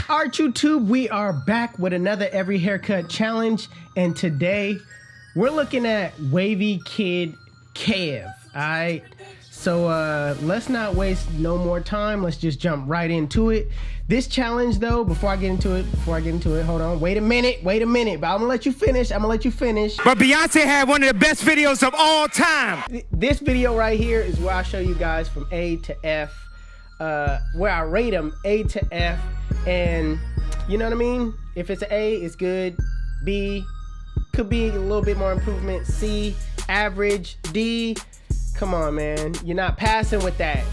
Alright, YouTube, we are back with another Every Haircut Challenge, and today we're looking at WAVYKID KEV. Alright, so let's not waste no more time. Let's just jump right into it. This challenge, though, before I get into it, hold on, wait a minute, but I'm gonna let you finish. But Beyonce had one of the best videos of all time. This video right here is where I show you guys from A to F, where I rate them A to F, and you know what I mean? If it's an A, it's good. B, could be a little bit more improvement. C, average. D, come on, man, you're not passing with that.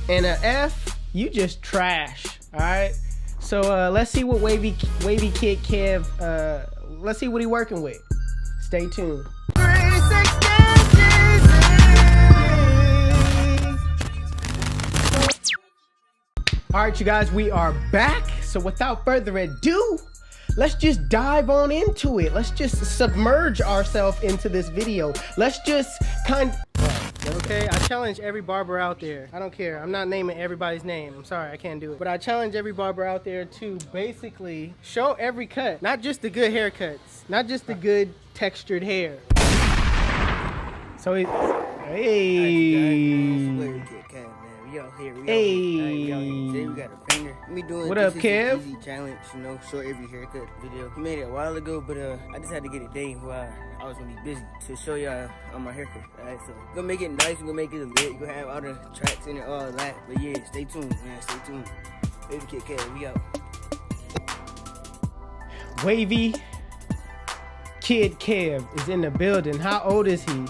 And an F, you just trash. All right, so let's see what WAVYKID KEV, let's see what he working with. Stay tuned. All right, you guys, we are back. So without further ado, let's just dive on into it. Let's just submerge ourselves into this video. Let's just okay, I challenge every barber out there. I don't care. I'm not naming everybody's name. I'm sorry, I can't do it. But I challenge every barber out there to basically show every cut. Not just the good haircuts. Not just the good textured hair. So hey. Today we got a finger. We doing what up, Kev? Easy challenge, you know, show every haircut video. He made it a while ago, but I just had to get it today while I was gonna be busy to show y'all on my haircut. Alright, so we're gonna make it nice, we're gonna make it lit, we're gonna have all the tracks in it, all that. But yeah, stay tuned, man, stay tuned. WAVYKID KEV, we out. WAVYKID KEV is in the building. How old is he?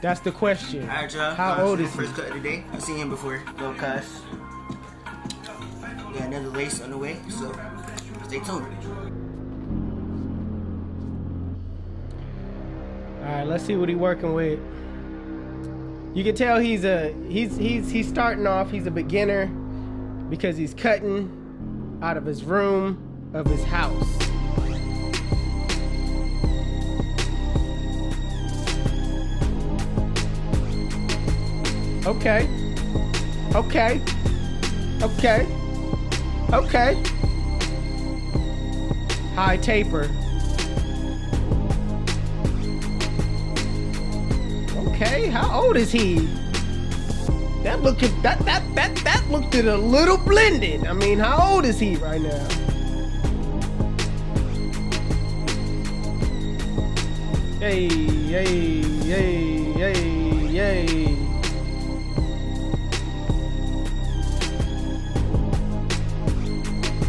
That's the question. Alright, y'all. How old is he? First cut of the day. I've seen him before. Low cost. Got another lace on the way, so stay tuned. Alright, let's see what he's working with. You can tell he's starting off, he's a beginner because he's cutting out of his room of his house. Okay. High taper. Okay, how old is he? That looked a little blended. I mean, how old is he right now? Yay.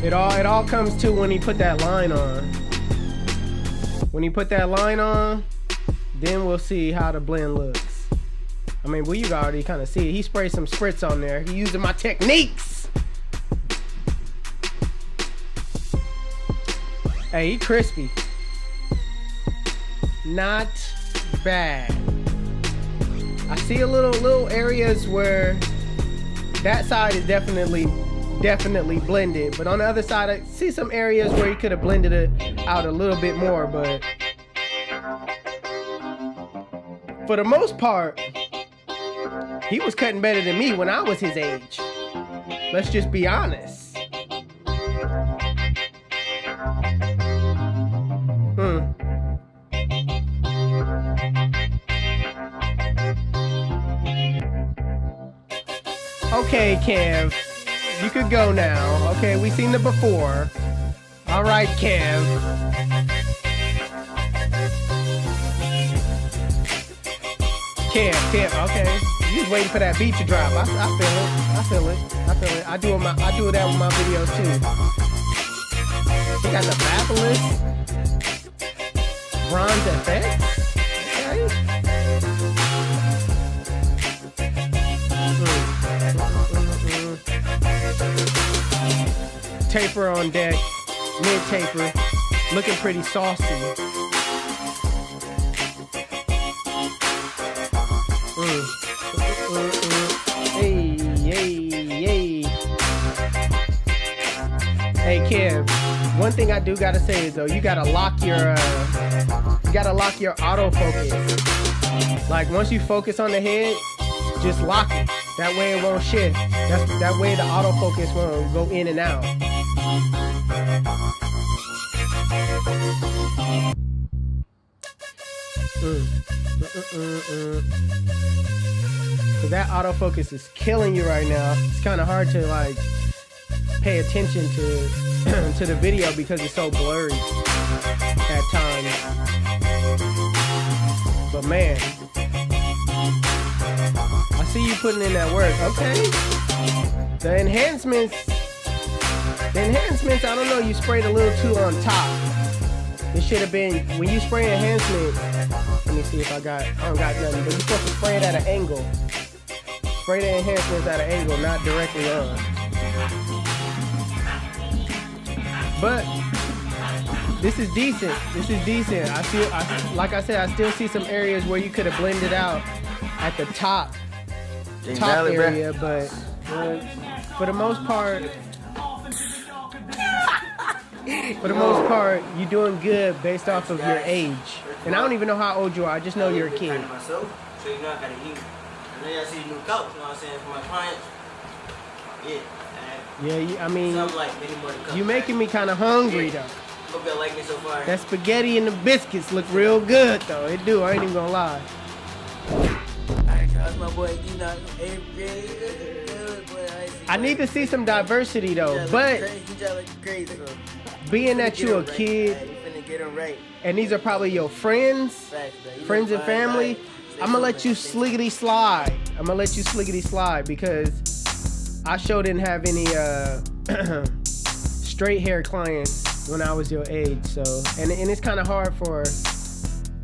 It all comes to when he put that line on. When he put that line on, then we'll see how the blend looks. I mean, well, you already kind of see it. He sprayed some spritz on there. He using my techniques. Hey, he crispy. Not bad. I see a little areas where that side is definitely blended, but on the other side I see some areas where he could have blended it out a little bit more, but for the most part he was cutting better than me when I was his age. Let's just be honest. Okay, Kev, you could go now. Okay, we seen the before. All right, Kev. Kev, okay. You was waiting for that beat to drop. I feel it. I do that with my videos too. We got the Fabulous Bronze effect. Okay. Taper on deck, mid taper, looking pretty saucy. Hey Kev, one thing I do gotta say is though, you gotta lock your autofocus. Like once you focus on the head, just lock it. That way it won't shift. That way the autofocus won't go in and out. So that autofocus is killing you right now. It's kind of hard to like pay attention to to the video because it's so blurry at times. But man, I see you putting in that work. Okay. The enhancements, I don't know, you sprayed a little too on top. It should have been, when you spray enhancement, let me see if I don't got nothing, but you're supposed to spray it at an angle. Spray the enhancements at an angle, not directly on. But this is decent. This is decent. Like I said, I still see some areas where you could have blended out at the top area, but for the most part, you're doing good based off of your age. And I don't even know how old you are. I just know you're a kid. So you know I gotta eat. I know y'all see the new couch, you know what I'm saying, for my clients. Yeah. Yeah, I mean, like you making me kind of hungry though. Hope y'all like me so far. That spaghetti and the biscuits look real good though. It do. I ain't even gonna lie. That's my boy. You know, I need to see some diversity though. But being that you a kid, and these are probably your friends and family, I'm gonna let you sliggity slide. Because I sure didn't have any straight hair clients when I was your age. So, and it's kind of hard for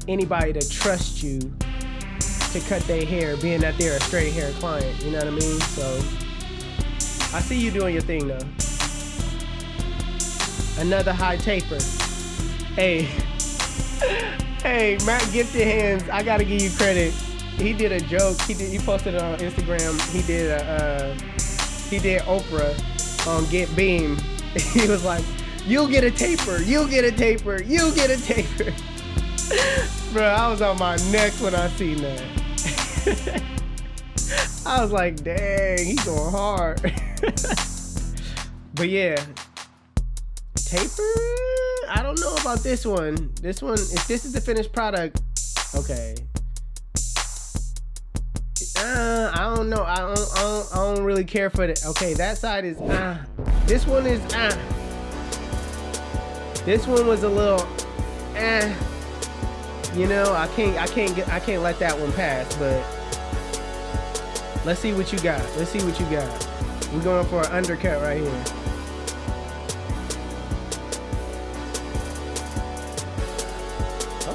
anybody to trust you to cut their hair, being that they're a straight hair client. You know what I mean? So, I see you doing your thing though. Another high taper. Hey, Matt Gifted Hands, I gotta give you credit. He did a joke. He posted it on Instagram. He did Oprah on Get Beam. He was like, "You'll get a taper. You'll get a taper. You'll get a taper." Bro, I was on my neck when I seen that. I was like, "Dang, he's going hard." But yeah, taper. I don't know about this one. This one, if this is the finished product, okay. I don't know. I don't really care for it. Okay, that side is This one is This one was a little You know, I can't let that one pass. But let's see what you got. We're going for an undercut right here.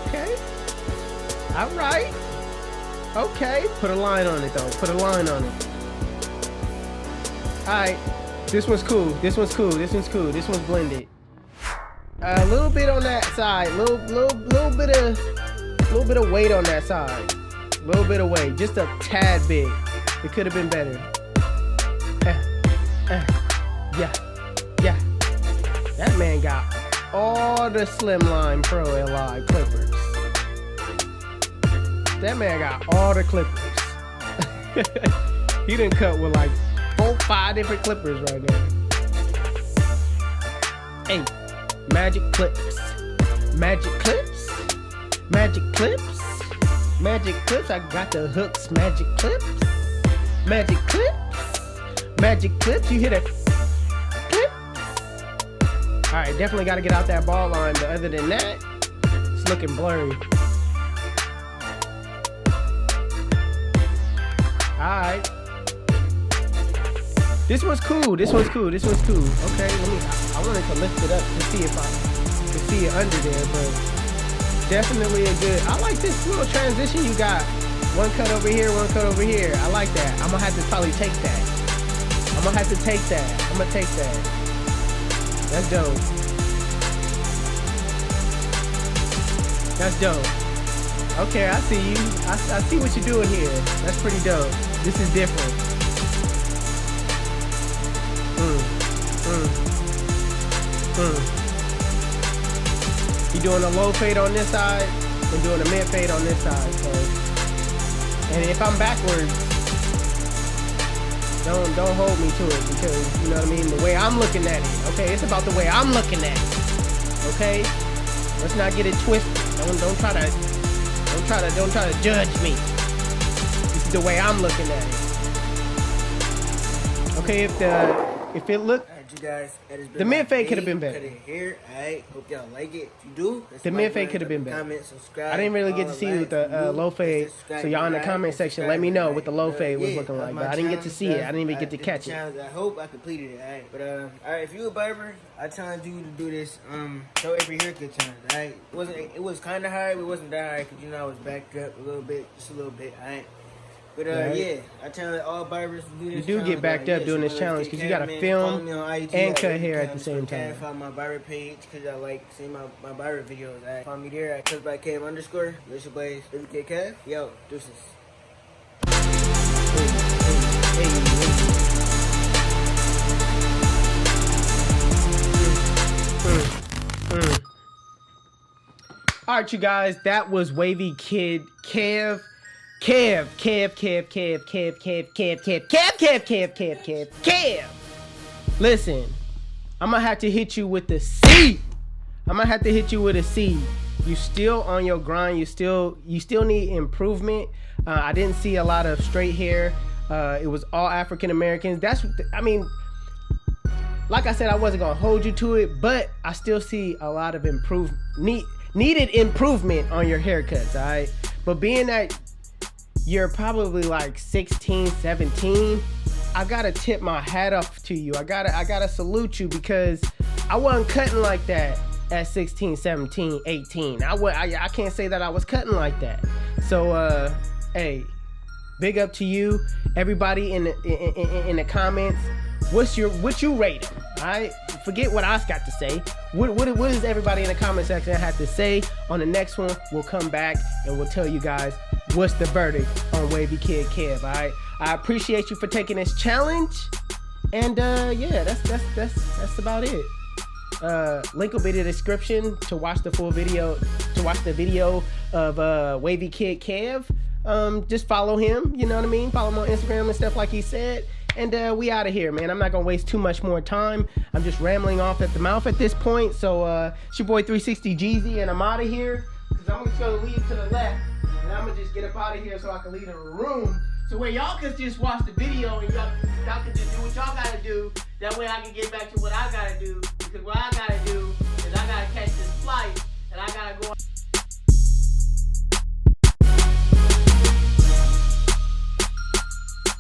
Okay. All right. Okay. Put a line on it though. All right. This one's cool. This one's blended. A little bit on that side. Little bit of weight on that side. Little bit of weight. Just a tad bit. It could have been better. Yeah. That man got all the Slimline Pro LI clippers. That man got all the clippers. He done cut with like 4-5 different clippers right now. Hey, magic clips. I got the hooks. Magic clips. You hear that? Clip. All right, definitely got to get out that ball line. But other than that, it's looking blurry. Alright. This one's cool. Okay, I wanted to lift it up to see if I could see it under there, but definitely a good. I like this little transition you got. One cut over here, one cut over here. I like that. I'm gonna have to probably take that. I'm gonna take that. That's dope. Okay, I see you. I see what you're doing here. That's pretty dope. This is different. You're doing a low fade on this side and doing a mid fade on this side. So, and if I'm backwards, Don't hold me to it, because you know what I mean. The way I'm looking at it, okay. It's about the way I'm looking at it, okay. Let's not get it twisted. Don't try to judge me. This is the way I'm looking at it. Okay, if it looked. You guys, the mid fade could have been better. Cut it here, alright. Hope y'all like it. If you do, the mid fade could have been better. Comment, subscribe. I didn't really get to see with the low fade, so y'all in the comment section let me know what the low fade was looking like. But I didn't get to see it. I didn't even get to catch it. I hope I completed it. Alright, but alright. If you a barber, I challenge you to do this. Show every haircut challenge. Alright, it was kind of hard, but it wasn't that hard because you know I was backed up a little bit, just a little bit. Alright. But yeah, I challenge all barbers to do this. You do get backed up doing this challenge because you got to film and cut hair at the same time. Follow my barber page because I like seeing my barber videos. Follow me there at KEV'S_. This your boys, WAVYKID Kev. Yo, deuces. All right, you guys, that was WAVYKID Kev. Kev. Listen, I'm gonna have to hit you with the C. You still on your grind. You still need improvement. I didn't see a lot of straight hair. It was all African Americans. Like I said, I wasn't gonna hold you to it, but I still see a lot of needed improvement on your haircuts. All right, but being that you're probably like 16, 17, I gotta tip my hat off to you. I gotta salute you, because I wasn't cutting like that at 16, 17, 18. I can't say that I was cutting like that. So hey, big up to you. Everybody in the comments, what you rate him? Alright? Forget what I got to say. What does everybody in the comment section have to say? On the next one, we'll come back and we'll tell you guys what's the verdict on WAVYKID Kev. Alright? I appreciate you for taking this challenge. And yeah, that's about it. Link will be in the description to watch the full video, to watch the video of WAVYKID Kev. Just follow him, you know what I mean? Follow him on Instagram and stuff like he said. And we out of here, man. I'm not gonna waste too much more time. I'm just rambling off at the mouth at this point. So it's your boy 360 Jeezy, and I'm out of here, because I'm just gonna leave to the left, and I'm gonna just get up out of here so I can leave the room, so where y'all can just watch the video and y'all can just do what y'all gotta do. That way I can get back to what I gotta do, because what I gotta do is I gotta catch this flight and I gotta go